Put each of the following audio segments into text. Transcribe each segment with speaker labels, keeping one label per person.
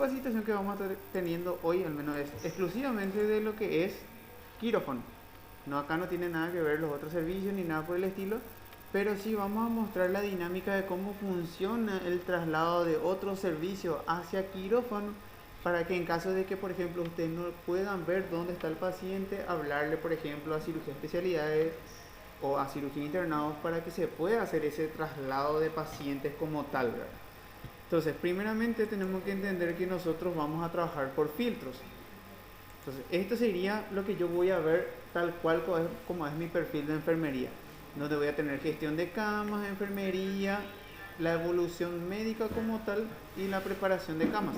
Speaker 1: capacitación que vamos a estar teniendo hoy, al menos, es exclusivamente de lo que es quirófano. No, acá no tiene nada que ver los otros servicios ni nada por el estilo, pero sí vamos a mostrar la dinámica de cómo funciona el traslado de otro servicio hacia quirófano, para que en caso de que, por ejemplo, ustedes no puedan ver dónde está el paciente, hablarle, por ejemplo, a cirugía especialidades o a cirugía internados para que se pueda hacer ese traslado de pacientes como tal, ¿verdad? Entonces, primeramente tenemos que entender que nosotros vamos a trabajar por filtros. Entonces, esto sería lo que yo voy a ver tal cual como es mi perfil de enfermería, donde voy a tener gestión de camas, enfermería, la evolución médica como tal y la preparación de camas.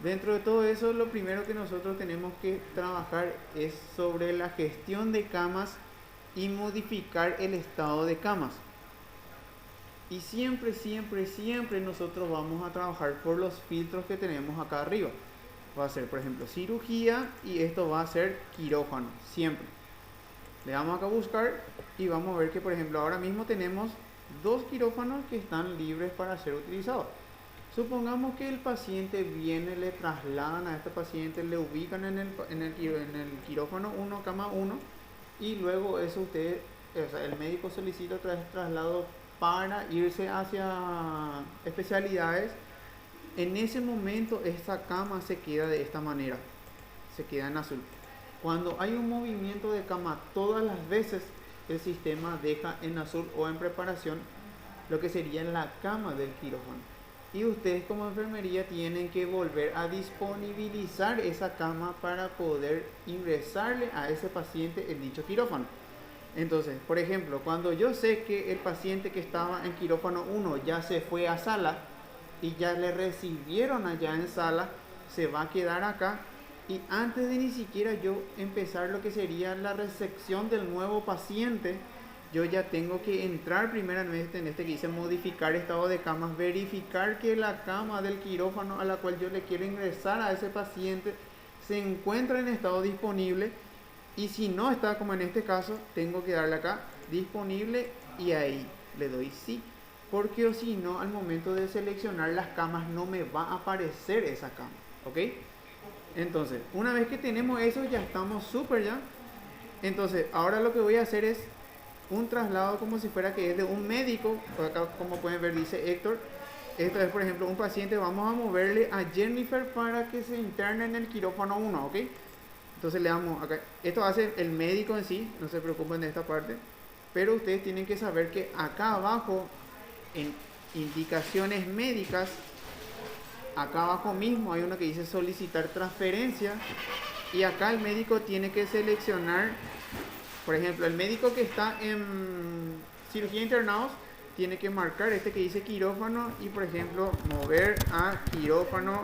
Speaker 1: Dentro de todo eso, lo primero que nosotros tenemos que trabajar es sobre la gestión de camas y modificar el estado de camas. Y siempre, siempre, siempre nosotros vamos a trabajar por los filtros que tenemos acá arriba. Va a ser, por ejemplo, cirugía y esto va a ser quirófano, siempre. Le damos acá a buscar y vamos a ver que, por ejemplo, ahora mismo tenemos dos quirófanos que están libres para ser utilizados. Supongamos que el paciente viene, le trasladan a este paciente, le ubican en el quirófano 1, cama 1, y luego eso el médico solicita otra vez traslado para irse hacia especialidades. En ese momento esta cama se queda de esta manera, se queda en azul. Cuando hay un movimiento de cama todas las veces, el sistema deja en azul o en preparación lo que sería la cama del quirófano. Y ustedes como enfermería tienen que volver a disponibilizar esa cama para poder ingresarle a ese paciente el dicho quirófano. Entonces, por ejemplo, cuando yo sé que el paciente que estaba en quirófano 1 ya se fue a sala y ya le recibieron allá en sala, se va a quedar acá, y antes de ni siquiera yo empezar lo que sería la recepción del nuevo paciente, yo ya tengo que entrar primeramente en este que dice modificar estado de camas, verificar que la cama del quirófano a la cual yo le quiero ingresar a ese paciente se encuentra en estado disponible. Y si no está, como en este caso, tengo que darle acá disponible y ahí le doy sí, porque o si no, al momento de seleccionar las camas no me va a aparecer esa cama, ¿ok? Entonces, una vez que tenemos eso, ya estamos súper ya. Entonces, ahora lo que voy a hacer es un traslado como si fuera que es de un médico. Acá, como pueden ver, dice Héctor. Esto es, por ejemplo, un paciente, vamos a moverle a Jennifer para que se interne en el quirófano 1, ¿ok? Entonces le damos acá, esto hace el médico en sí, no se preocupen de esta parte, pero ustedes tienen que saber que acá abajo, en indicaciones médicas, acá abajo mismo hay uno que dice solicitar transferencia, y acá el médico tiene que seleccionar, por ejemplo, el médico que está en cirugía internados, tiene que marcar este que dice quirófano y, por ejemplo, mover a quirófano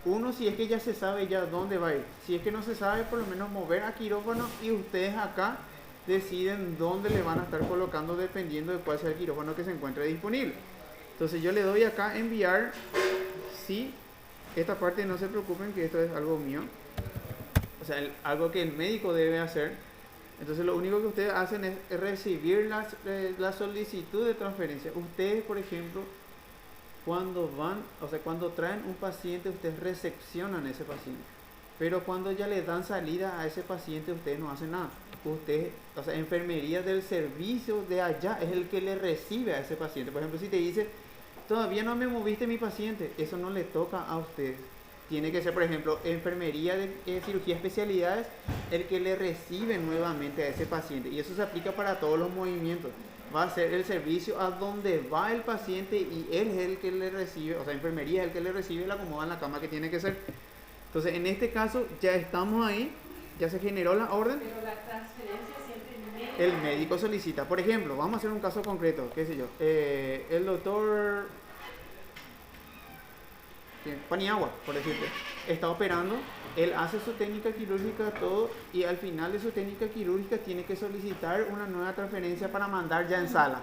Speaker 1: 1 si es que ya se sabe ya dónde va a ir. Si es que no se sabe, por lo menos mover a quirófano, y ustedes acá deciden dónde le van a estar colocando dependiendo de cuál sea el quirófano que se encuentre disponible. Entonces yo le doy acá enviar, sí, esta parte no se preocupen que esto es algo mío, o sea, algo que el médico debe hacer. Entonces lo único que ustedes hacen es recibir la solicitud de transferencia. Ustedes, por ejemplo, cuando cuando traen un paciente, ustedes recepcionan a ese paciente. Pero cuando ya le dan salida a ese paciente, ustedes no hacen nada. Ustedes, enfermería del servicio de allá es el que le recibe a ese paciente. Por ejemplo, si te dice, todavía no me moviste mi paciente, eso no le toca a ustedes. Tiene que ser, por ejemplo, enfermería de cirugía especialidades el que le recibe nuevamente a ese paciente. Y eso se aplica para todos los movimientos. Va a ser el servicio a donde va el paciente y él es el que le recibe, o sea, enfermería es el que le recibe y le acomoda en la cama que tiene que ser. Entonces, en este caso, ya estamos ahí, ya se generó la orden.
Speaker 2: Pero la transferencia siempre
Speaker 1: El médico solicita. Por ejemplo, vamos a hacer un caso concreto, qué sé yo. El doctor Paniagua, por decirte, está operando, él hace su técnica quirúrgica, todo, y al final de su técnica quirúrgica tiene que solicitar una nueva transferencia para mandar ya en sala.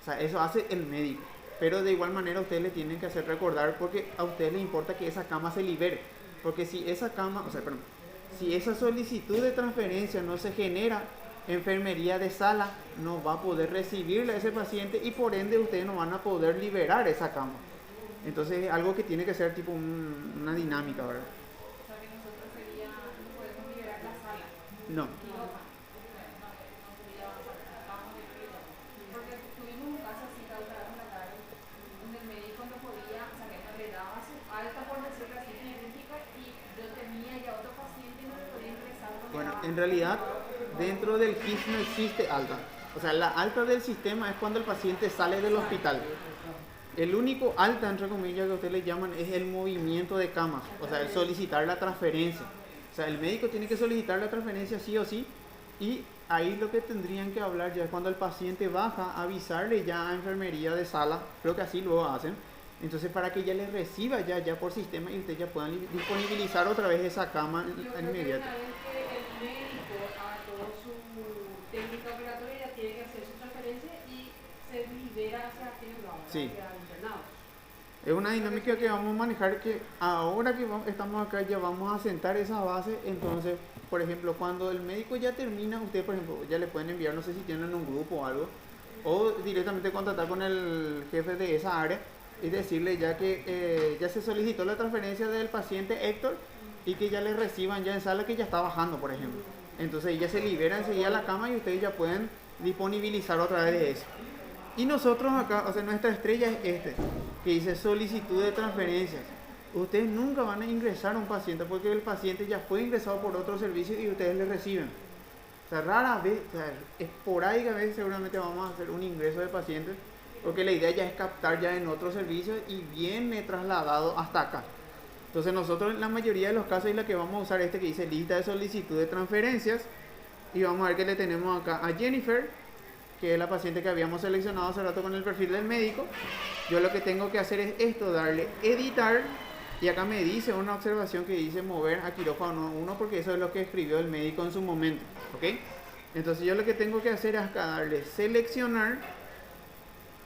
Speaker 1: O sea, eso hace el médico. Pero de igual manera ustedes le tienen que hacer recordar, porque a ustedes les importa que esa cama se libere. Porque si esa cama, si esa solicitud de transferencia no se genera, enfermería de sala no va a poder recibirle a ese paciente y por ende ustedes no van a poder liberar esa cama. Entonces es algo que tiene que ser tipo una dinámica, ¿verdad?
Speaker 2: O sea que nosotros sería, no podemos liberar la sala,
Speaker 1: No.
Speaker 2: quirófano. Porque tuvimos un caso así la otra vez en la tarde, donde el médico no podía, o sea que no le daba su alta por decirlo así quirúrgica y yo tenía ya otro paciente y no le podía ingresar porque
Speaker 1: Bueno,
Speaker 2: estaba
Speaker 1: en realidad dentro del KISS no existe alta. O sea, la alta del sistema es cuando el paciente sale del hospital. El único alta, entre comillas, que ustedes le llaman es el movimiento de camas, o sea, el solicitar la transferencia. O sea, el médico tiene que solicitar la transferencia sí o sí, y ahí lo que tendrían que hablar ya es cuando el paciente baja, avisarle ya a enfermería de sala, creo que así luego hacen, entonces para que ya le reciba ya por sistema y ustedes ya puedan disponibilizar otra vez esa cama
Speaker 2: yo creo que una
Speaker 1: inmediata.
Speaker 2: vez que el médico haga toda su técnica operatoria, ya tiene que hacer su transferencia y se libera hacia quienes lo hagan,
Speaker 1: Sí.
Speaker 2: hacia internados.
Speaker 1: Es una dinámica que vamos a manejar que ahora que estamos acá ya vamos a sentar esa base. Entonces, por ejemplo, cuando el médico ya termina, usted por ejemplo ya le pueden enviar, no sé si tienen un grupo o algo, o directamente contactar con el jefe de esa área y decirle ya que ya se solicitó la transferencia del paciente Héctor y que ya le reciban ya en sala que ya está bajando, por ejemplo. Entonces ya se libera enseguida la cama y ustedes ya pueden disponibilizar otra vez de eso. Y nosotros acá, o sea, nuestra estrella es que dice solicitud de transferencias. Ustedes nunca van a ingresar a un paciente porque el paciente ya fue ingresado por otro servicio y ustedes le reciben. O sea, rara vez, o sea, esporádicamente seguramente vamos a hacer un ingreso de pacientes porque la idea ya es captar ya en otro servicio y viene trasladado hasta acá. Entonces nosotros en la mayoría de los casos es la que vamos a usar que dice lista de solicitud de transferencias y vamos a ver que le tenemos acá a Jennifer, que es la paciente que habíamos seleccionado hace rato con el perfil del médico. Yo lo que tengo que hacer es esto, darle editar, y acá me dice una observación que dice mover a quirófano 1 porque eso es lo que escribió el médico en su momento, ¿ok? Entonces yo lo que tengo que hacer es acá darle seleccionar,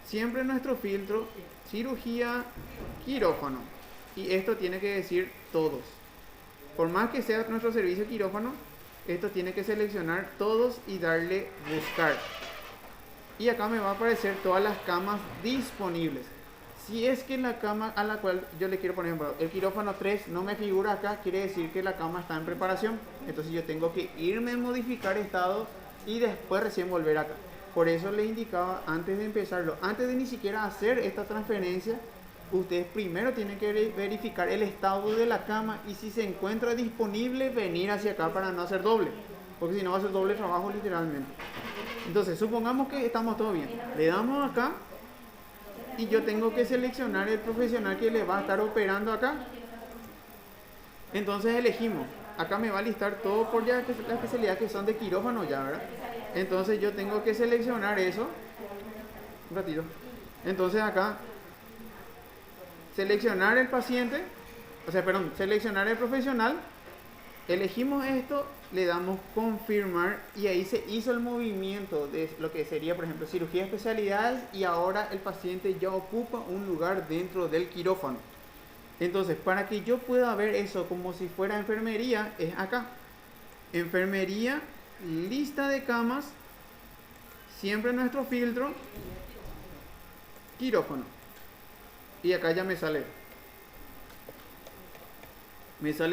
Speaker 1: siempre nuestro filtro, cirugía, quirófano, y esto tiene que decir todos. Por más que sea nuestro servicio quirófano, esto tiene que seleccionar todos y darle buscar. Y acá me va a aparecer todas las camas disponibles. Si es que la cama a la cual yo le quiero poner, por ejemplo, el quirófano 3 no me figura acá, quiere decir que la cama está en preparación. Entonces yo tengo que irme a modificar estado y después recién volver acá. Por eso les indicaba antes de empezarlo, antes de ni siquiera hacer esta transferencia, ustedes primero tienen que verificar el estado de la cama y si se encuentra disponible venir hacia acá para no hacer doble. Porque si no va a ser doble trabajo literalmente. Entonces, supongamos que estamos todo bien. Le damos acá y yo tengo que seleccionar el profesional que le va a estar operando acá. Entonces elegimos. Acá me va a listar todo por ya las especialidades que son de quirófano ya, ¿verdad? Entonces yo tengo que seleccionar eso. Un ratito. Entonces acá, seleccionar el paciente, seleccionar el profesional. Elegimos esto, le damos confirmar y ahí se hizo el movimiento de lo que sería, por ejemplo, cirugía de especialidades y ahora el paciente ya ocupa un lugar dentro del quirófano. Entonces, para que yo pueda ver eso como si fuera enfermería, es acá. Enfermería, lista de camas, siempre nuestro filtro, quirófano. Y acá ya me sale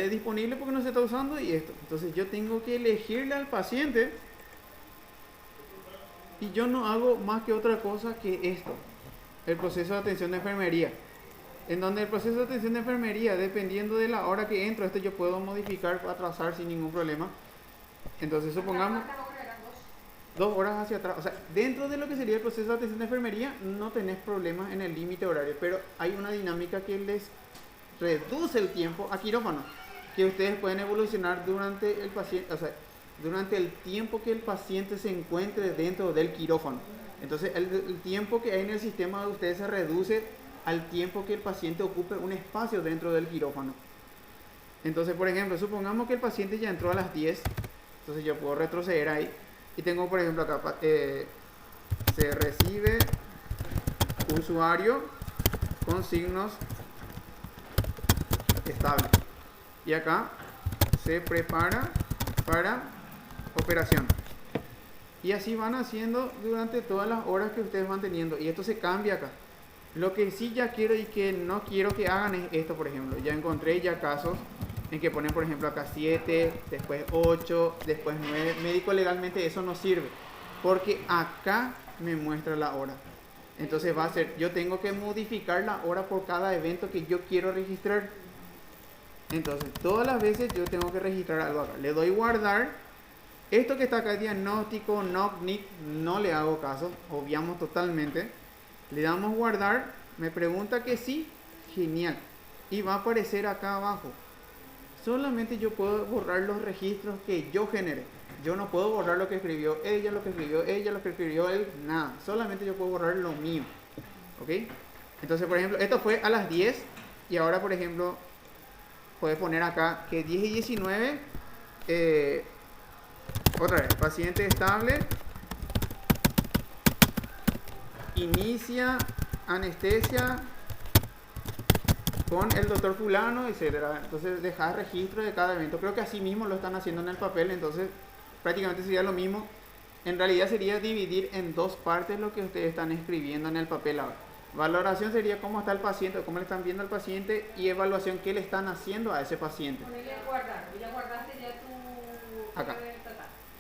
Speaker 1: disponible porque no se está usando y esto. Entonces yo tengo que elegirle al paciente y yo no hago más que otra cosa que esto, el proceso de atención de enfermería. En donde el proceso de atención de enfermería, dependiendo de la hora que entro, esto yo puedo modificar, atrasar sin ningún problema. Entonces supongamos 2 horas hacia atrás. O sea, dentro de lo que sería el proceso de atención de enfermería no tenés problemas en el límite horario, pero hay una dinámica que les reduce el tiempo a quirófano, que ustedes pueden evolucionar durante el paciente, o sea, durante el tiempo que el paciente se encuentre dentro del quirófano. Entonces el tiempo que hay en el sistema de ustedes se reduce al tiempo que el paciente ocupe un espacio dentro del quirófano. Entonces, por ejemplo, supongamos que el paciente ya entró a las 10, entonces yo puedo retroceder ahí y tengo, por ejemplo, acá se recibe usuario con signos estable y acá se prepara para operación y así van haciendo durante todas las horas que ustedes van teniendo y esto se cambia acá. Lo que sí ya quiero y que no quiero que hagan es esto, por ejemplo. Ya encontré ya casos en que ponen, por ejemplo, acá 7, después 8, después 9. Médico legalmente eso no sirve, porque acá me muestra la hora. Entonces va a ser, yo tengo que modificar la hora por cada evento que yo quiero registrar. Entonces, todas las veces yo tengo que registrar algo acá. Le doy guardar. Esto que está acá, diagnóstico, NOC, no le hago caso, obviamos totalmente. Le damos guardar, me pregunta que sí, genial. Y va a aparecer acá abajo. Solamente yo puedo borrar los registros que yo generé. Yo no puedo borrar lo que escribió ella, lo que escribió ella, lo que escribió él, nada. Solamente yo puedo borrar lo mío. ¿Ok? Entonces, por ejemplo, esto fue a las 10 y ahora, por ejemplo, puedes poner acá que 10 y 19, otra vez, paciente estable, inicia anestesia con el doctor fulano, etcétera. Entonces dejar registro de cada evento. Creo que así mismo lo están haciendo en el papel, entonces prácticamente sería lo mismo. En realidad sería dividir en dos partes lo que ustedes están escribiendo en el papel ahora. Valoración sería cómo está el paciente, cómo le están viendo al paciente, y evaluación, qué le están haciendo a ese paciente.
Speaker 2: Ya guardaste ya tu...
Speaker 1: Acá.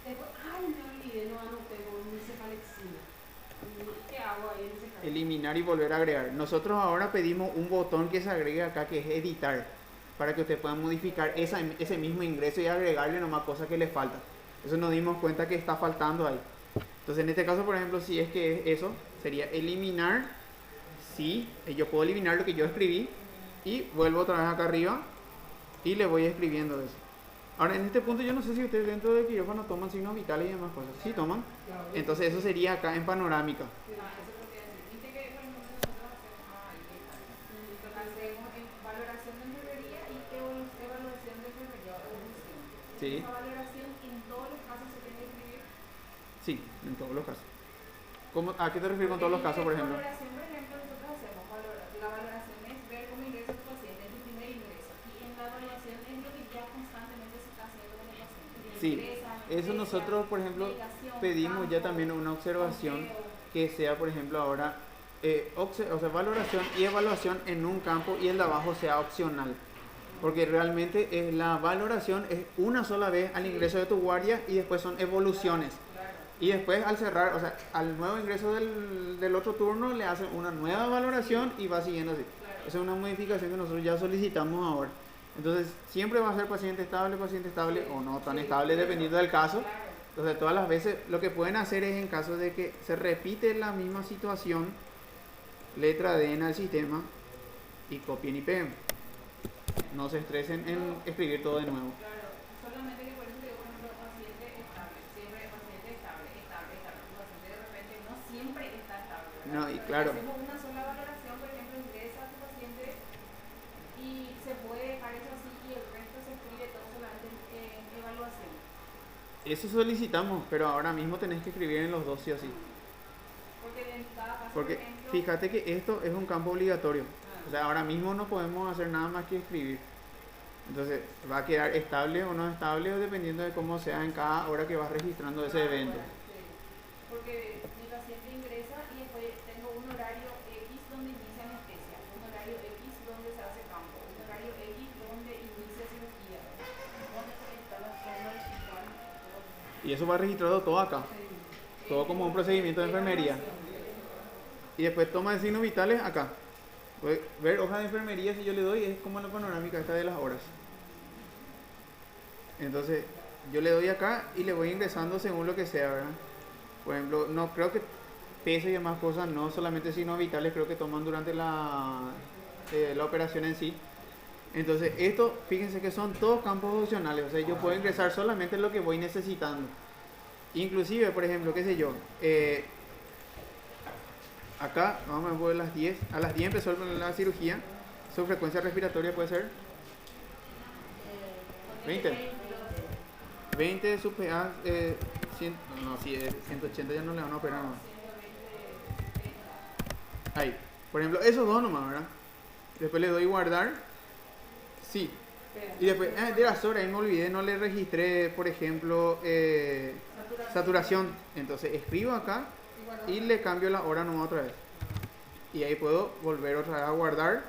Speaker 2: Después, ay, me olvidé, no anoté, no hice Palexina. ¿Qué hago ahí en ese caso?
Speaker 1: Eliminar y volver a agregar. Nosotros ahora pedimos un botón que se agregue acá, que es editar, para que ustedes puedan modificar ese mismo ingreso y agregarle nomás cosas que les faltan. Eso nos dimos cuenta que está faltando ahí. Entonces en este caso, por ejemplo, si es que es eso, sería eliminar. Sí, yo puedo eliminar lo que yo escribí y vuelvo otra vez acá arriba y le voy escribiendo eso. Ahora, en este punto yo no sé si ustedes dentro del quirófano toman signos vitales y demás cosas. Sí, toman. Entonces eso sería acá en panorámica.
Speaker 2: Valoración de enfermería y evaluación de enfermería o evolución.
Speaker 1: Sí.
Speaker 2: Esa valoración en todos los casos se tiene que escribir.
Speaker 1: Sí, en todos los casos. ¿A qué te refieres con todos los casos, por ejemplo?
Speaker 2: Valoración, por ejemplo, nosotros hacemos la valoración es ver cómo ingresa tu paciente en tu primer ingreso, y en la evaluación es lo que ya constantemente se está haciendo con el paciente.
Speaker 1: Sí, eso nosotros, por ejemplo, pedimos ya también una observación que sea, por ejemplo, ahora valoración y evaluación en un campo y el de abajo sea opcional. Porque realmente la valoración es una sola vez al ingreso de tu guardia y después son evoluciones. Y después al cerrar, o sea, al nuevo ingreso del otro turno le hacen una nueva valoración y va siguiendo así. Esa es una modificación que nosotros ya solicitamos ahora. Entonces, siempre va a ser paciente estable o no tan estable dependiendo del caso. Entonces, todas las veces lo que pueden hacer es, en caso de que se repite la misma situación, letra D en el sistema y copien y peguen. No se estresen en escribir todo de nuevo.
Speaker 2: Solamente que por eso digo, por ejemplo, paciente estable, siempre paciente estable. Tu paciente de repente no siempre está estable, ¿verdad?
Speaker 1: No, y claro.
Speaker 2: Hacemos una sola valoración, por ejemplo, ingresa a tu paciente y se puede dejar eso así y el resto se escribe todo solamente en evaluación.
Speaker 1: Eso solicitamos, pero ahora mismo tenés que escribir en los dos sí o sí.
Speaker 2: Porque en cada caso,
Speaker 1: Porque
Speaker 2: por ejemplo,
Speaker 1: fíjate que esto es un campo obligatorio. O sea, ahora mismo no podemos hacer nada más que escribir. Entonces, va a quedar estable o no estable dependiendo de cómo sea en cada hora que vas registrando ese evento.
Speaker 2: porque mi paciente ingresa y después tengo un horario X donde inicia anestesia, un horario X donde se hace campo, un horario X donde inicia cirugía. ¿Dónde está la zona digital?
Speaker 1: Y eso va registrado todo acá. Todo como un procedimiento de enfermería. Y después toma de signos vitales acá. Ver hoja de enfermería, si yo le doy, es como la panorámica esta de las horas. Entonces, yo le doy acá y le voy ingresando según lo que sea, ¿verdad? Por ejemplo, no creo que peso y demás cosas, no solamente signos vitales, creo que toman durante la operación en sí. Entonces, esto, fíjense que son todos campos opcionales, o sea, yo puedo ingresar solamente lo que voy necesitando. Inclusive, por ejemplo, qué sé yo, acá, vamos a ver las 10, a las 10 empezó la cirugía, su frecuencia respiratoria puede ser 20 su PA, 180 ya no le van a operar más. Ahí, por ejemplo, esos dos nomás, ¿verdad? Después le doy guardar, sí. Y después, de las horas, ahí me olvidé, no le registré, por ejemplo, saturación. Entonces escribo acá y le cambio la hora nomás otra vez. Y ahí puedo volver otra vez a guardar.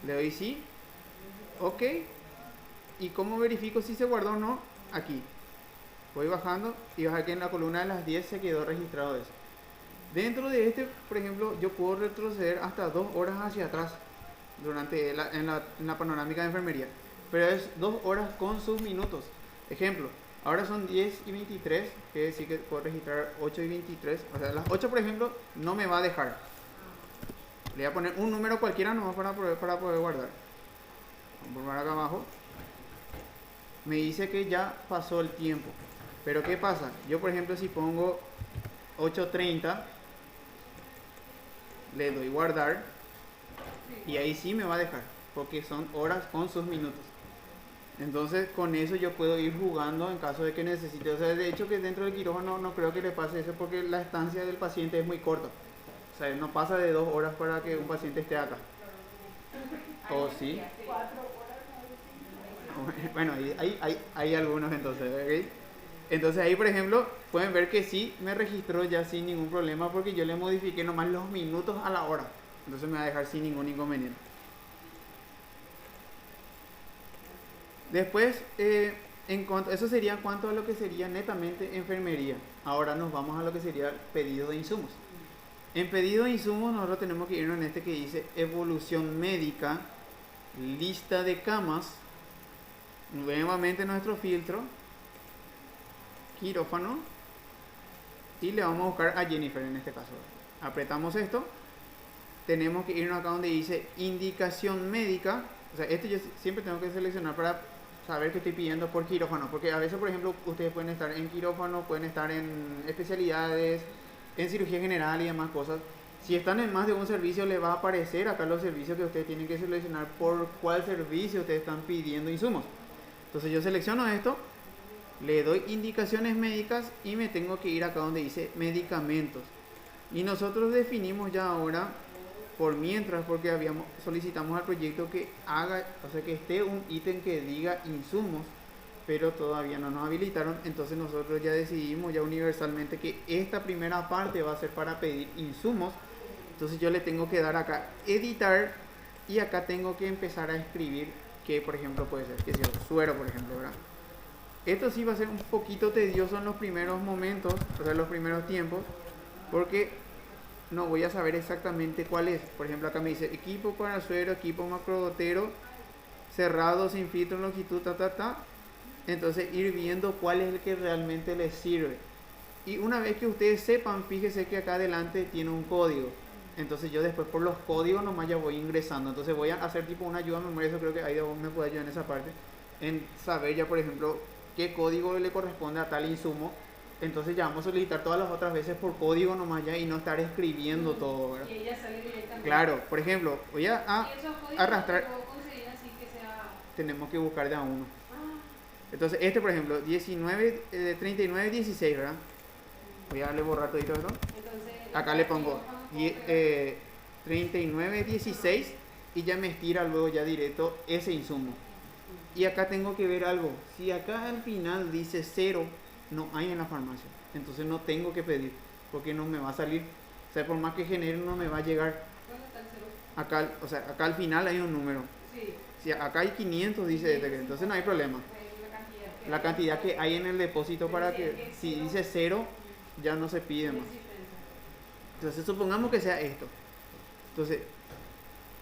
Speaker 1: Le doy sí. Ok. ¿Y cómo verifico si se guardó o no? Aquí. Voy bajando y vas aquí en la columna de las 10 se quedó registrado eso. Dentro de este, por ejemplo, yo puedo retroceder hasta 2 horas hacia atrás durante en la panorámica de enfermería. Pero es 2 horas con sus minutos. Ejemplo, ahora son 10:23, que decir que puedo registrar 8:23. O sea, las 8, por ejemplo, no me va a dejar. Le voy a poner un número cualquiera nomás para poder guardar. Vamos a poner acá abajo. Me dice que ya pasó el tiempo. Pero ¿qué pasa? Yo, por ejemplo, si pongo 8:30, le doy guardar y ahí sí me va a dejar, porque son horas con sus minutos. Entonces, con eso yo puedo ir jugando en caso de que necesite. O sea, de hecho que dentro del quirófano no creo que le pase eso porque la estancia del paciente es muy corta. O sea, no pasa de 2 horas para que un paciente esté acá. ¿O sí?
Speaker 2: 4 horas.
Speaker 1: Bueno, hay algunos entonces, ¿ok? Entonces ahí, por ejemplo, pueden ver que sí me registró ya sin ningún problema porque yo le modifiqué nomás los minutos a la hora. Entonces me va a dejar sin ningún inconveniente. Después, eso sería en cuanto a lo que sería netamente enfermería. Ahora nos vamos a lo que sería pedido de insumos. En pedido de insumos nosotros tenemos que irnos en este que dice evolución médica, lista de camas, nuevamente nuestro filtro, quirófano, y le vamos a buscar a Jennifer en este caso. Apretamos esto, tenemos que irnos acá donde dice indicación médica. O sea, esto yo siempre tengo que seleccionar para saber que estoy pidiendo por quirófano, porque a veces, por ejemplo, ustedes pueden estar en quirófano, pueden estar en especialidades, en cirugía general y demás cosas. Si están en más de un servicio, les va a aparecer acá los servicios que ustedes tienen que seleccionar por cuál servicio ustedes están pidiendo insumos. Entonces yo selecciono esto, le doy indicaciones médicas y me tengo que ir acá donde dice medicamentos. Y nosotros definimos ya ahora, por mientras, porque solicitamos al proyecto que haga, o sea, que esté un ítem que diga insumos, pero todavía no nos habilitaron. Entonces nosotros ya decidimos ya universalmente que esta primera parte va a ser para pedir insumos. Entonces yo le tengo que dar acá editar y acá tengo que empezar a escribir que, por ejemplo, puede ser que sea suero, por ejemplo, ¿verdad? Esto sí va a ser un poquito tedioso en los primeros momentos, o sea, en los primeros tiempos, porque no voy a saber exactamente cuál es. Por ejemplo, acá me dice equipo para suero, equipo macrodotero, cerrado, sin filtro, longitud, Entonces ir viendo cuál es el que realmente les sirve. Y una vez que ustedes sepan, fíjense que acá adelante tiene un código. Entonces yo después por los códigos nomás ya voy ingresando. Entonces voy a hacer tipo una ayuda a memoria, eso creo que ahí me puede ayudar en esa parte. En saber ya, por ejemplo, qué código le corresponde a tal insumo. Entonces ya vamos a solicitar todas las otras veces por código nomás ya y no estar escribiendo todo, ¿verdad?
Speaker 2: Y ella sale directamente.
Speaker 1: Claro, por ejemplo, voy a
Speaker 2: ¿Y esos códigos
Speaker 1: arrastrar.
Speaker 2: puedo conseguir así que sea?
Speaker 1: Tenemos que buscar de a uno.
Speaker 2: Ah,
Speaker 1: Entonces este, por ejemplo, 3916, ¿verdad? Voy a darle borrar todo esto.
Speaker 2: entonces,
Speaker 1: Acá le pongo 3916 y ya me estira luego ya directo ese insumo. Y acá tengo que ver algo. Si acá al final dice 0, no hay en la farmacia. Entonces no tengo que pedir porque no me va a salir. O sea, por más que genere no me va a llegar.
Speaker 2: ¿dónde está el cero?
Speaker 1: Acá, o sea, acá al final hay un número.
Speaker 2: Sí.
Speaker 1: Si acá hay 500, dice entonces no hay problema. La cantidad que hay en el depósito para que si dice 0 ya no se pide más. Entonces supongamos que sea esto. Entonces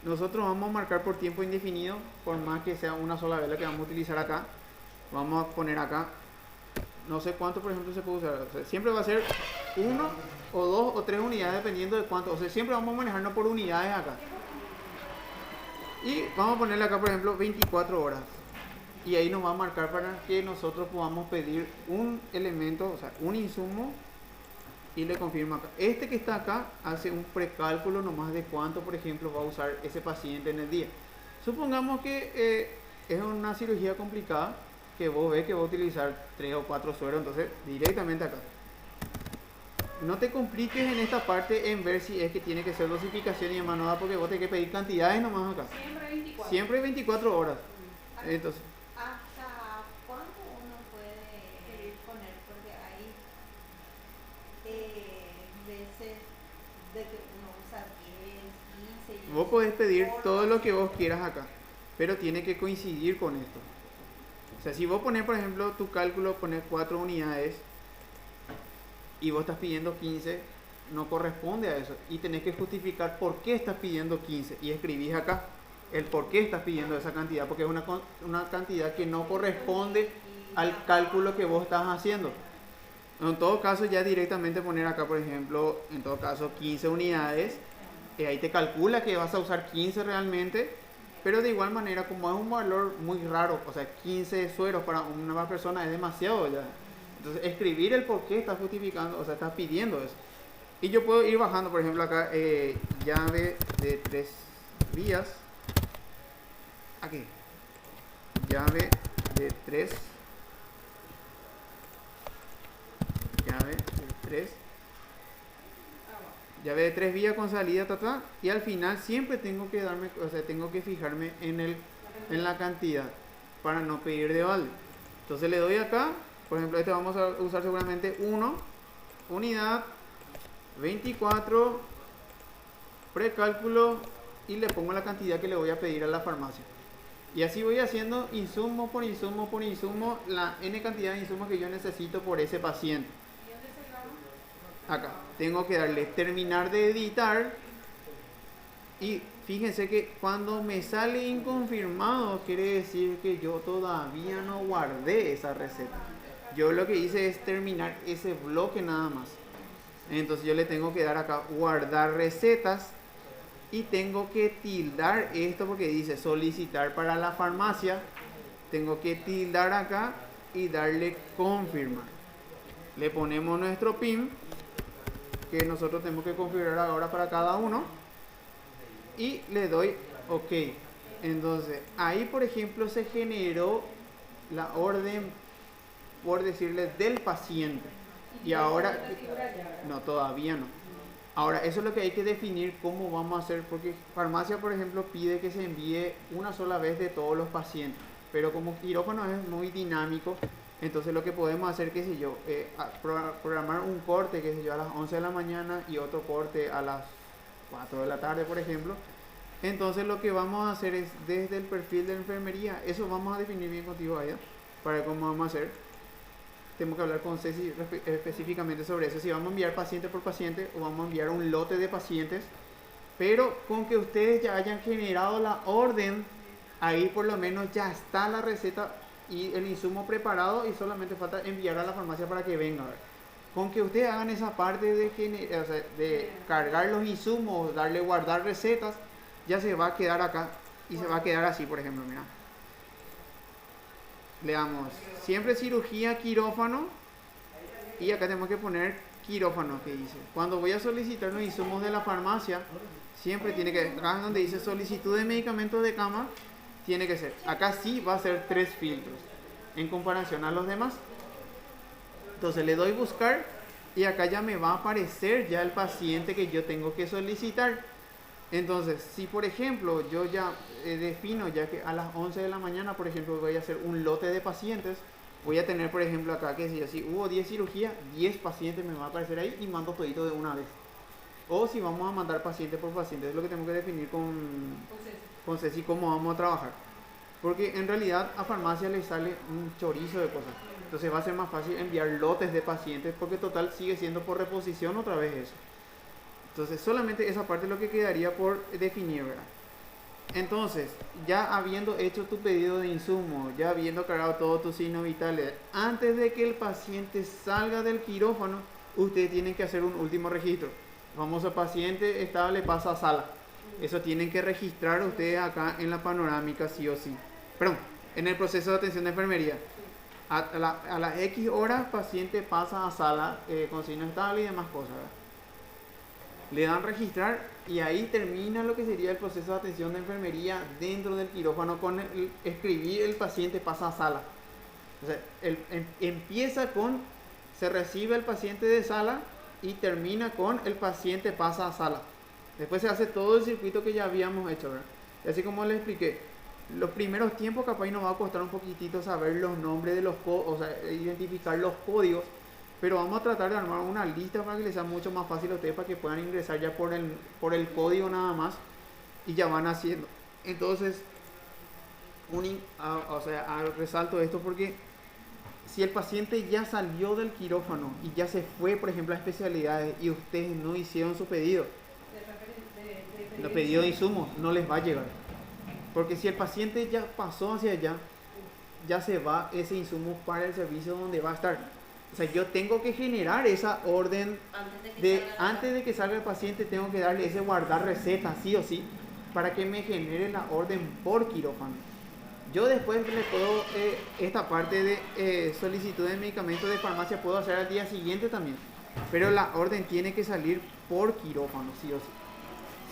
Speaker 1: nosotros vamos a marcar por tiempo indefinido, por más que sea una sola vela que vamos a utilizar acá. Vamos a poner acá, no sé cuánto por ejemplo se puede usar. O sea, siempre va a ser 1 o 2 o 3 unidades dependiendo de cuánto. O sea, siempre vamos a manejarnos por unidades acá. Y vamos a ponerle acá por ejemplo 24 horas. Y ahí nos va a marcar para que nosotros podamos pedir un elemento, o sea, un insumo, y le confirma acá. Este que está acá hace un precálculo nomás de cuánto, por ejemplo, va a usar ese paciente en el día. Supongamos que es una cirugía complicada, que vos ves que va a utilizar 3 o 4 sueros, entonces directamente acá. No te compliques en esta parte en ver si es que tiene que ser dosificación y demás, no, porque vos tenés que pedir cantidades nomás acá.
Speaker 2: Siempre 24.
Speaker 1: Siempre 24 horas. Entonces,
Speaker 3: ¿Hasta cuándo uno puede poner? Porque hay veces de que uno usa
Speaker 1: vos podés pedir todo lo que vos quieras acá, pero tiene que coincidir con esto. O sea, si vos pones, por ejemplo, tu cálculo, pones 4 unidades y vos estás pidiendo 15, no corresponde a eso. Y tenés que justificar por qué estás pidiendo 15 y escribís acá el por qué estás pidiendo esa cantidad, porque es una cantidad que no corresponde al cálculo que vos estás haciendo. En todo caso, ya directamente poner acá, por ejemplo, en todo caso 15 unidades, ahí te calcula que vas a usar 15 realmente, pero de igual manera, como es un valor muy raro, o sea, 15 sueros para una persona es demasiado ya. Entonces, escribir el por qué estás justificando, o sea, estás pidiendo eso. Y yo puedo ir bajando, por ejemplo, acá, llave de 3 vías. Aquí. Llave de 3. Llave de 3. Llave de 3 vías con salida, y al final siempre tengo que darme, o sea, tengo que fijarme en la cantidad para no pedir de balde. Entonces le doy acá, por ejemplo, este vamos a usar seguramente 1, unidad, 24, precálculo, y le pongo la cantidad que le voy a pedir a la farmacia. Y así voy haciendo insumo por insumo por insumo, la n cantidad de insumos que yo necesito por ese paciente. Acá tengo que darle terminar de editar, y fíjense que cuando me sale inconfirmado quiere decir que yo todavía no guardé esa receta. Yo lo que hice es terminar ese bloque nada más. Entonces yo le tengo que dar acá guardar recetas y tengo que tildar esto porque dice solicitar para la farmacia. Tengo que tildar acá y darle confirmar. Le ponemos nuestro PIN que nosotros tenemos que configurar ahora para cada uno y le doy OK. Entonces ahí, por ejemplo, se generó la orden, por decirle, del paciente. Y ahora no, todavía no. Ahora eso es lo que hay que definir cómo vamos a hacer, porque farmacia, por ejemplo, pide que se envíe una sola vez de todos los pacientes, pero como quirófano es muy dinámico, entonces lo que podemos hacer, qué sé yo, programar un corte, qué sé yo, a las 11 de la mañana y otro corte a las 4 de la tarde, por ejemplo. Entonces lo que vamos a hacer es desde el perfil de la enfermería, eso vamos a definir bien contigo allá, para cómo vamos a hacer. Tenemos que hablar con Ceci específicamente sobre eso, si vamos a enviar paciente por paciente o vamos a enviar un lote de pacientes, pero con que ustedes ya hayan generado la orden, ahí por lo menos ya está la receta y el insumo preparado y solamente falta enviar a la farmacia para que venga. Con que ustedes hagan esa parte de cargar los insumos, darle guardar recetas, ya se va a quedar acá y se va a quedar así, por ejemplo, mira. Le damos siempre cirugía quirófano y acá tenemos que poner quirófano, que dice. Cuando voy a solicitar los insumos de la farmacia, siempre tiene que, acá donde dice solicitud de medicamentos de cama, tiene que ser, acá sí va a ser 3 filtros en comparación a los demás. Entonces le doy buscar y acá ya me va a aparecer ya el paciente que yo tengo que solicitar. Entonces, si por ejemplo yo ya defino ya que a las 11 de la mañana, por ejemplo, voy a hacer un lote de pacientes, voy a tener, por ejemplo, acá que si hubo 10 cirugías, 10 pacientes me va a aparecer ahí y mando todito de una vez. O si vamos a mandar paciente por paciente, es lo que tengo que definir con Ceci cómo vamos a trabajar. Porque en realidad a farmacia le sale un chorizo de cosas. Entonces va a ser más fácil enviar lotes de pacientes porque total sigue siendo por reposición otra vez eso. Entonces solamente esa parte es lo que quedaría por definir, ¿verdad? Entonces, ya habiendo hecho tu pedido de insumo, ya habiendo cargado todos tus signos vitales, antes de que el paciente salga del quirófano, ustedes tienen que hacer un último registro. Famoso paciente estable pasa a sala. Eso tienen que registrar ustedes acá en la panorámica sí o sí. Perdón, en el proceso de atención de enfermería. A las X horas, paciente pasa a sala con signo estable y demás cosas, ¿verdad? Le dan registrar y ahí termina lo que sería el proceso de atención de enfermería dentro del quirófano con escribir el paciente pasa a sala. O sea, empieza con se recibe el paciente de sala y termina con el paciente pasa a sala. Después se hace todo el circuito que ya habíamos hecho, ¿verdad? Y así como les expliqué, los primeros tiempos capaz nos va a costar un poquitito saber los nombres de los o sea, identificar los códigos, pero vamos a tratar de armar una lista para que les sea mucho más fácil a ustedes para que puedan ingresar ya por el código nada más y ya van haciendo. Entonces, resalto esto porque si el paciente ya salió del quirófano y ya se fue, por ejemplo, a especialidades y ustedes no hicieron su pedido, los pedidos de insumos no les va a llegar. Porque si el paciente ya pasó hacia allá, ya se va ese insumo para el servicio donde va a estar. O sea, yo tengo que generar esa orden antes de que salga el paciente, tengo que darle ese guardar receta, sí o sí, para que me genere la orden por quirófano. Yo después le puedo, esta parte de solicitud de medicamentos de farmacia puedo hacer al día siguiente también, pero la orden tiene que salir por quirófano, sí o sí.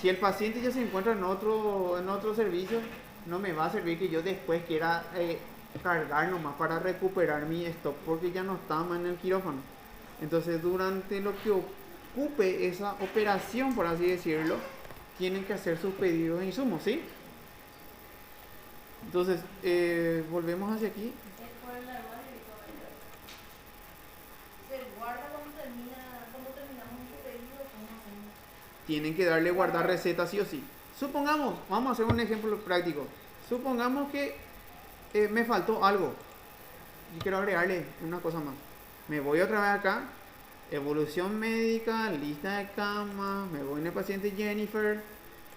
Speaker 1: Si el paciente ya se encuentra en otro servicio, no me va a servir que yo después quiera cargar nomás para recuperar mi stock, porque ya no está más en el quirófano. Entonces, durante lo que ocupe esa operación, por así decirlo, tienen que hacer sus pedidos de insumos, ¿sí? Entonces, volvemos hacia aquí.
Speaker 3: Se guarda cuando terminamos un pedido, ¿cómo hacemos?
Speaker 1: Tienen que darle guardar receta sí o sí. Supongamos, vamos a hacer un ejemplo práctico. Supongamos que me faltó algo y quiero agregarle una cosa más. Me voy otra vez acá, evolución médica, lista de cama, me voy en el paciente Jennifer,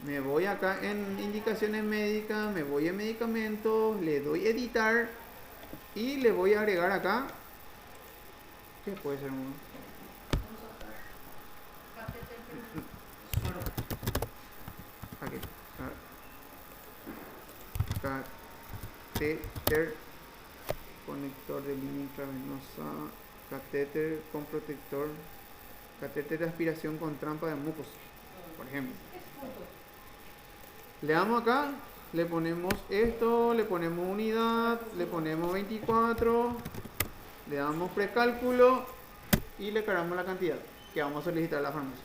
Speaker 1: me voy acá en indicaciones médicas, me voy en medicamentos, le doy editar y le voy a agregar acá, ¿qué puede ser? Catéter, conector de línea intravenosa, catéter con protector, catéter de aspiración con trampa de mucos, por ejemplo. Le damos acá, le ponemos esto, le ponemos unidad, le ponemos 24, le damos precálculo y le cargamos la cantidad que vamos a solicitar a la farmacia.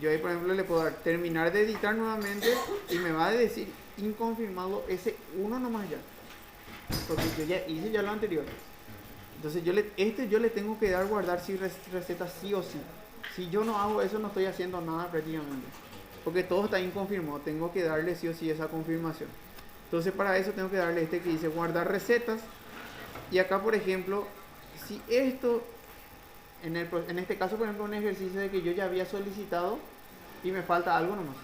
Speaker 1: Yo ahí, por ejemplo, le puedo dar terminar de editar nuevamente y me va a decir inconfirmado ese uno nomás ya, porque yo ya hice ya lo anterior. Entonces yo le tengo que dar guardar si receta sí o sí. Si yo no hago eso, no estoy haciendo nada prácticamente, porque todo está inconfirmado. Tengo que darle sí o sí esa confirmación. Entonces para eso tengo que darle este que dice guardar recetas. Y acá, por ejemplo, si esto en este caso, por ejemplo, un ejercicio de que yo ya había solicitado y me falta algo nomás,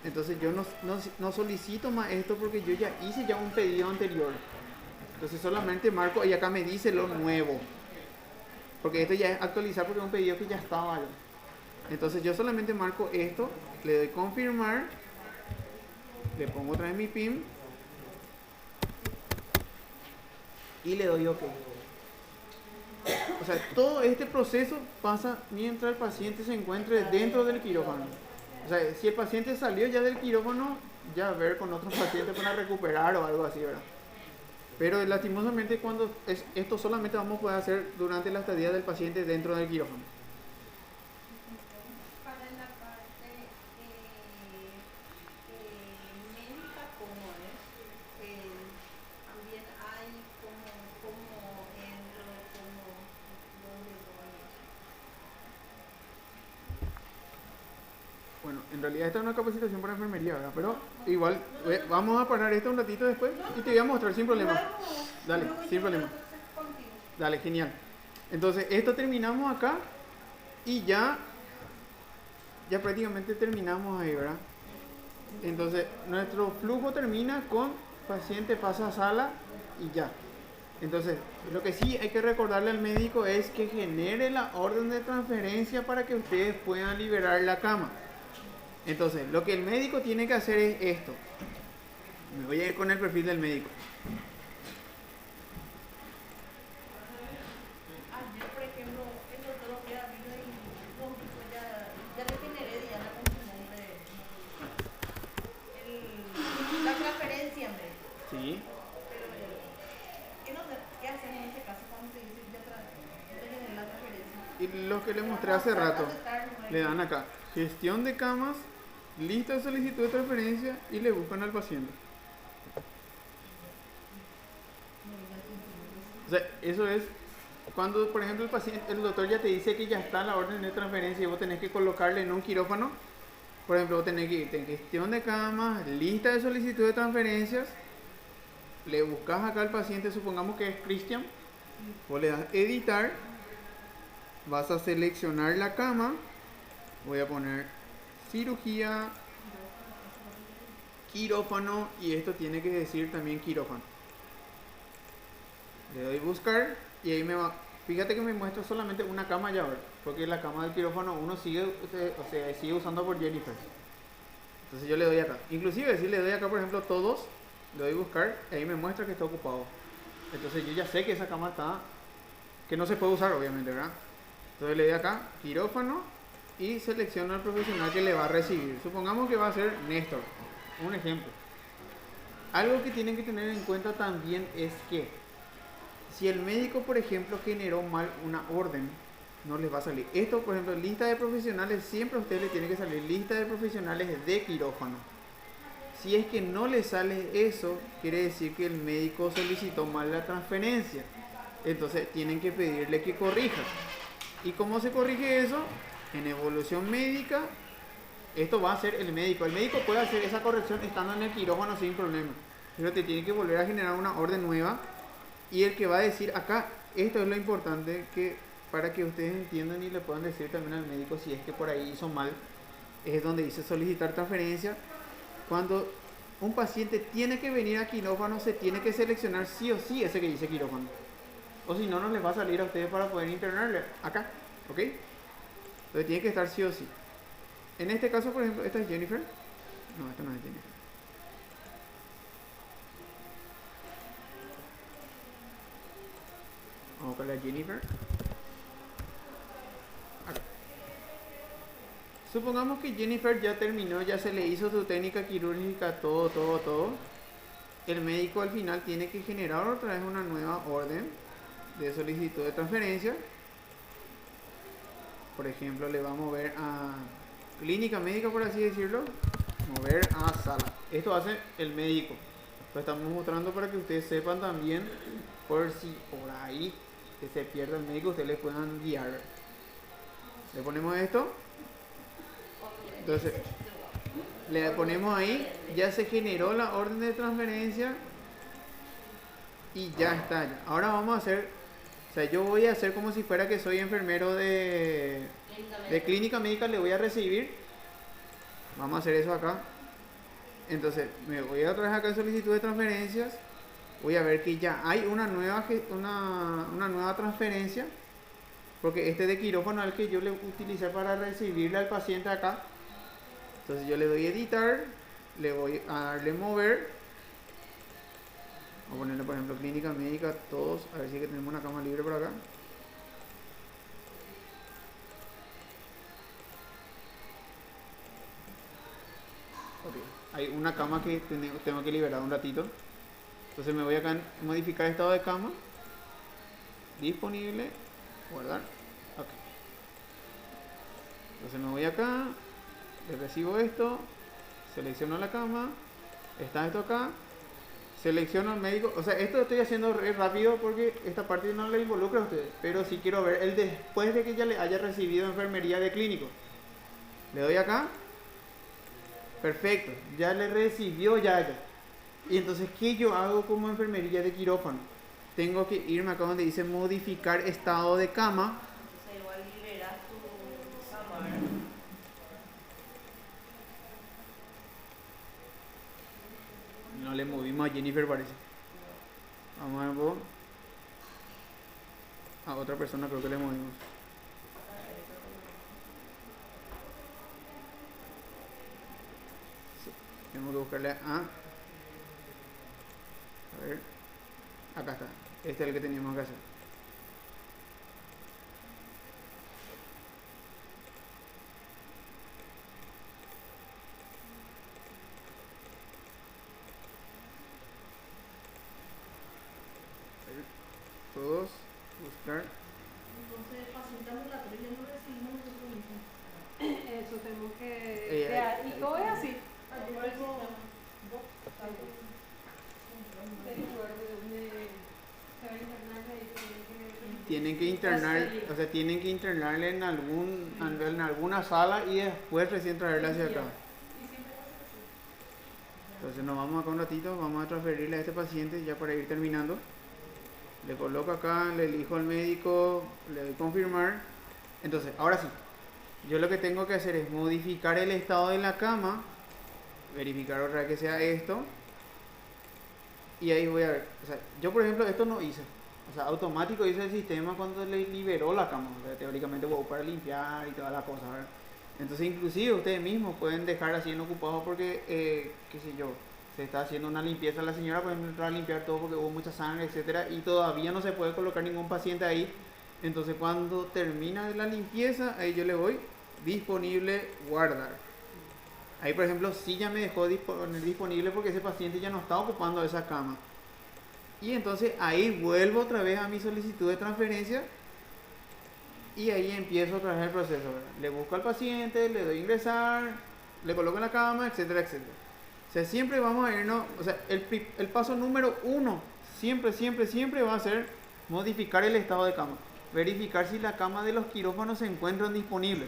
Speaker 1: entonces yo no solicito más esto porque yo ya hice ya un pedido anterior. Entonces solamente marco y acá me dice lo nuevo, porque esto ya es actualizar porque es un pedido que ya estaba ahí. Entonces yo solamente marco esto, le doy confirmar, le pongo otra vez mi PIN y le doy OK. O sea, todo este proceso pasa mientras el paciente se encuentre dentro del quirófano. O sea, si el paciente salió ya del quirófano, ya ver con otros pacientes para recuperar o algo así, ¿verdad? Pero lastimosamente esto solamente vamos a poder hacer durante la estadía del paciente dentro del quirófano.
Speaker 3: Para la parte médica, ¿cómo es? También hay como entro, como dónde voy.
Speaker 1: Bueno, en realidad esta es una capacitación para enfermería, ¿verdad? Pero igual, vamos a parar esto un ratito después y te voy a mostrar sin problema. Dale, sin problema. Dale, genial. Entonces, esto terminamos acá y ya prácticamente terminamos ahí, ¿verdad? Entonces, nuestro flujo termina con paciente pasa a sala y ya. Entonces, lo que sí hay que recordarle al médico es que genere la orden de transferencia para que ustedes puedan liberar la cama. Entonces, lo que el médico tiene que hacer es esto. Me voy a ir con el perfil del médico.
Speaker 3: Ayer, por ejemplo, el doctor ya vino y ya le generé ya la confirmación de la transferencia, me dijo.
Speaker 1: Sí.
Speaker 3: Pero, ¿qué hacemos en este caso cuando se dice ya te generé la transferencia?
Speaker 1: Y lo que le mostré hace rato, le dan acá, gestión de camas, lista de solicitud de transferencia y le buscan al paciente. O sea, eso es cuando, por ejemplo, el doctor ya te dice que ya está la orden de transferencia y vos tenés que colocarle en un quirófano. Por ejemplo, vos tenés que irte en gestión de camas, lista de solicitud de transferencias, le buscas acá al paciente, supongamos que es Cristian, vos le das editar, vas a seleccionar la cama, voy a poner cirugía, quirófano, y esto tiene que decir también quirófano. Le doy buscar y ahí me va. Fíjate que me muestra solamente una cama ya ahora, porque la cama del quirófano uno sigue, o sea, sigue usando por Jennifer. Entonces yo le doy acá. Inclusive si le doy acá, por ejemplo, todos, le doy buscar y ahí me muestra que está ocupado. Entonces yo ya sé que esa cama está, que no se puede usar obviamente, ¿verdad? Entonces le doy acá, quirófano, y selecciono al profesional que le va a recibir. Supongamos que va a ser Néstor, un ejemplo. Algo que tienen que tener en cuenta también es que si el médico, por ejemplo, generó mal una orden, no les va a salir. Esto, por ejemplo, lista de profesionales, siempre a usted le tiene que salir lista de profesionales de quirófano. Si es que no le sale eso, quiere decir que el médico solicitó mal la transferencia. Entonces tienen que pedirle que corrija. ¿Y cómo se corrige eso? En evolución médica, esto va a hacer el médico. El médico puede hacer esa corrección estando en el quirófano sin problema. Pero te tiene que volver a generar una orden nueva. Y el que va a decir acá, esto es lo importante que para que ustedes entiendan y le puedan decir también al médico si es que por ahí hizo mal, es donde dice solicitar transferencia. Cuando un paciente tiene que venir a quirófano, se tiene que seleccionar sí o sí ese que dice quirófano. O si no, no les va a salir a ustedes para poder internarle acá, ¿ok? Entonces tiene que estar sí o sí. En este caso, por ejemplo, ¿esta es Jennifer? No, esta no es Jennifer. Vamos con la Jennifer. Acá. Supongamos que Jennifer ya terminó, ya se le hizo su técnica quirúrgica, todo. El médico al final tiene que generar otra vez una nueva orden de solicitud de transferencia. Por ejemplo, le va a mover a clínica médica, por así decirlo, mover a sala. Esto hace el médico. Lo estamos mostrando para que ustedes sepan también, por si por ahí que se pierda el médico, ustedes le puedan guiar. Le ponemos esto. Entonces, le ponemos ahí, ya se generó la orden de transferencia y ya está. Ahora vamos a hacer, o sea, yo voy a hacer como si fuera que soy enfermero de clínica médica, le voy a recibir. Vamos a hacer eso acá. Entonces, me voy a otra vez acá en solicitud de transferencias. Voy a ver que ya hay una nueva transferencia, porque este de quirófano es el que yo le utilicé para recibirle al paciente acá. Entonces yo le doy editar, le voy a darle mover. Vamos a ponerle, por ejemplo, clínica médica, todos, a ver si es que tenemos una cama libre por acá. Ok, hay una cama que tengo que liberar un ratito. Entonces me voy acá en modificar estado de cama, disponible, guardar. Ok. Entonces me voy acá, le recibo esto, selecciono la cama, está esto acá, selecciono al médico. O sea, esto lo estoy haciendo rápido porque esta parte no le involucra a ustedes, pero sí quiero ver el después de que ya le haya recibido enfermería de clínico. Le doy acá, perfecto, ya le recibió ya. Y entonces, ¿qué yo hago como enfermería de quirófano? Tengo que irme acá donde dice modificar estado de cama.
Speaker 3: O sea, igual liberas tu cámara.
Speaker 1: No le movimos a Jennifer, parece. Vamos a ver, a otra persona creo que le movimos. Sí, tenemos que buscarle a ver, acá está. Este es el que teníamos que hacer. Todos, buscar.
Speaker 3: Entonces, paciente ambulatorio ya no recibimos nosotros mismos.
Speaker 2: Eso tenemos que... y todo es así.
Speaker 3: Por el sistema.
Speaker 2: Del lugar de donde se va a internar y tiene que...
Speaker 1: tienen que internar, o sea, tienen que internarle en alguna sala y después recién traerle hacia acá.
Speaker 2: Y siempre pasa así.
Speaker 1: Entonces nos vamos acá un ratito, vamos a transferirle a este paciente ya para ir terminando. Le coloco acá, le elijo al médico, le doy confirmar. Entonces, ahora sí, yo lo que tengo que hacer es modificar el estado de la cama, verificar otra vez que sea esto, y ahí voy a ver. O sea, yo por ejemplo esto no hice. O sea, automático hizo el sistema cuando le liberó la cama. O sea, teóricamente hubo para limpiar y todas las cosas, ¿verdad? Entonces, inclusive ustedes mismos pueden dejar así en ocupado porque, qué sé yo, se está haciendo una limpieza. La señora, por ejemplo, entró a limpiar todo porque hubo mucha sangre, etcétera, y todavía no se puede colocar ningún paciente ahí. Entonces, cuando termina de la limpieza, ahí yo le voy disponible guardar. Ahí, por ejemplo, sí ya me dejó poner disponible porque ese paciente ya no está ocupando esa cama. Y entonces ahí vuelvo otra vez a mi solicitud de transferencia y ahí empiezo otra vez el proceso, ¿verdad? Le busco al paciente, le doy ingresar, le coloco en la cama, etcétera, etcétera. O sea, siempre vamos a irnos, o sea, el paso número 1 siempre va a ser modificar el estado de cama. Verificar si la cama de los quirófanos se encuentran disponibles.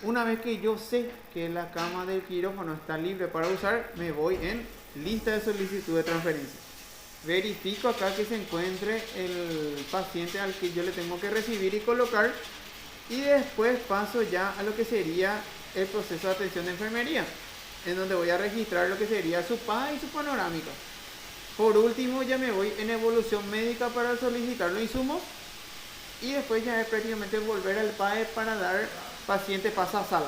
Speaker 1: Una vez que yo sé que la cama del quirófano está libre para usar, me voy en lista de solicitud de transferencia. Verifico acá que se encuentre el paciente al que yo le tengo que recibir y colocar, y después paso ya a lo que sería el proceso de atención de enfermería, en donde voy a registrar lo que sería su PA y su panorámica. Por último, ya me voy en evolución médica para solicitar los insumos, y después ya es prácticamente volver al PAE para dar paciente pasa a sala.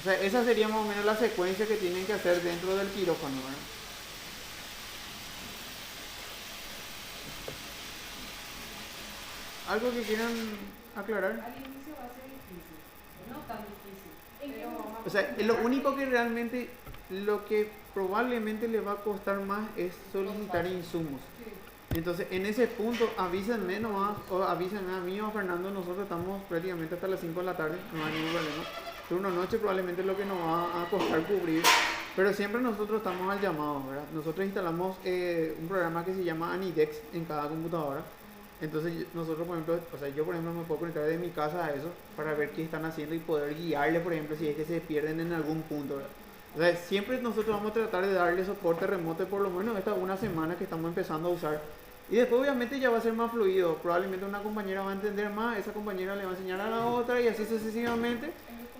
Speaker 1: O sea, esa sería más o menos la secuencia que tienen que hacer dentro del quirófano, ¿verdad? ¿Algo que quieran aclarar?
Speaker 2: Al inicio va a ser difícil, no tan difícil, pero vamos a
Speaker 1: O sea, lo único que realmente, lo que probablemente le va a costar más es solicitar insumos.
Speaker 2: Sí.
Speaker 1: Entonces, en ese punto, avísenme nomás, o avísenme a mí o a Fernando, nosotros estamos prácticamente hasta las 5 de la tarde, no hay ningún problema. Turno noche probablemente es lo que nos va a costar cubrir, pero siempre nosotros estamos al llamado, ¿verdad? Nosotros instalamos un programa que se llama Anidex en cada computadora. Entonces nosotros, por ejemplo, o sea, yo por ejemplo me puedo conectar de mi casa a eso para ver qué están haciendo y poder guiarle, por ejemplo, si es que se pierden en algún punto, ¿verdad? O sea, siempre nosotros vamos a tratar de darle soporte remoto por lo menos esta una semana que estamos empezando a usar. Y después obviamente ya va a ser más fluido. Probablemente una compañera va a entender más, esa compañera le va a enseñar a la otra y así sucesivamente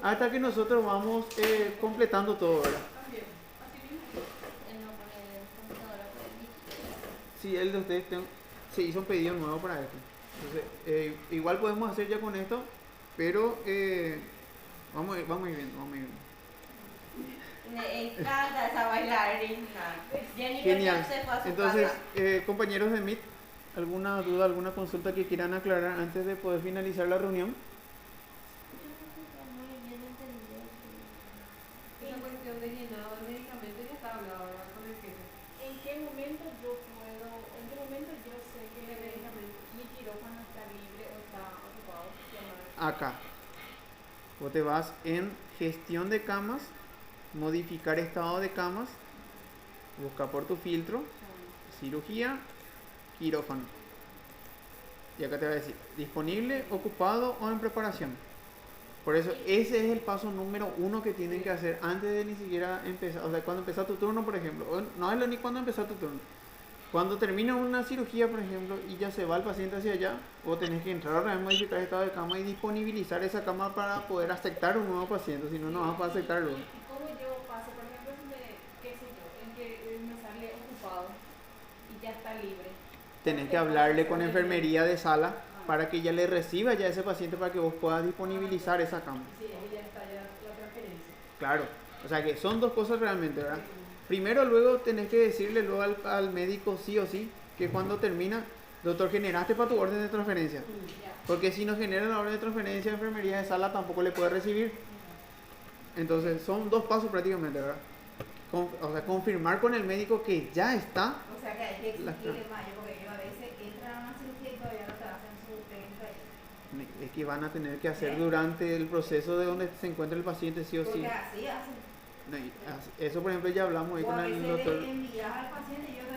Speaker 1: hasta que nosotros vamos completando todo, ¿verdad?
Speaker 2: También, así mismo.
Speaker 3: En no poner computadora por el
Speaker 1: Sí, el de ustedes se hizo un pedido nuevo para esto. Entonces, igual podemos hacer ya con esto, pero vamos a ir viendo.
Speaker 3: Me encanta esa bailarina. Jennifer
Speaker 1: Genial.
Speaker 3: se fue a su
Speaker 1: Entonces,
Speaker 3: casa.
Speaker 1: compañeros de Meet, ¿alguna duda, alguna consulta que quieran aclarar antes de poder finalizar la reunión?
Speaker 3: Yo creo que está muy bien entendido.
Speaker 2: Esa cuestión de llenado de medicamentos ya está hablado, ¿verdad? Con el jefe.
Speaker 3: ¿En qué momento yo puedo, en qué momento yo sé que
Speaker 2: El medicamento, mi quirófano está libre o está ocupado, llamar.
Speaker 1: Acá. Vos te vas en gestión de camas, modificar estado de camas, busca por tu filtro, cirugía, quirófano. Y acá te va a decir, disponible, ocupado o en preparación. Por eso ese es el paso número 1 que tienen que hacer antes de ni siquiera empezar. O sea, cuando empezar tu turno, por ejemplo, o no es lo ni cuando empezar tu turno. Cuando termina una cirugía, por ejemplo, y ya se va el paciente hacia allá, vos tenés que entrar a modificar estado de cama y disponibilizar esa cama para poder aceptar un nuevo paciente, si no, no vas a aceptarlo.
Speaker 2: ¿Y cómo yo paso, por ejemplo, si me, qué sé yo, en que me sale ocupado y ya está libre?
Speaker 1: Tenés que hablarle con enfermería de sala para que ya le reciba ya ese paciente para que vos puedas disponibilizar esa cama.
Speaker 2: Sí, ahí ya está ya la transferencia.
Speaker 1: Claro, o sea que son dos cosas realmente, ¿verdad? Primero, luego tenés que decirle luego al médico sí o sí que cuando termina, doctor, generaste para tu orden de transferencia. Porque si no genera la orden de transferencia, enfermería de sala tampoco le puede recibir. Entonces son dos pasos prácticamente, ¿verdad? O sea, confirmar con el médico que ya está.
Speaker 4: O sea que hay que
Speaker 1: La-
Speaker 4: exigirle más, porque ellos a veces entran a una cirugía y todavía no te hacen su técnica.
Speaker 1: Es que van a tener que hacer durante el proceso de donde se encuentra el paciente sí o sí.
Speaker 4: Porque así hacen.
Speaker 1: No, y eso por ejemplo ya hablamos ahí
Speaker 4: O
Speaker 1: con
Speaker 4: a
Speaker 1: el
Speaker 4: veces
Speaker 1: doctor.
Speaker 4: le envías al paciente y ellos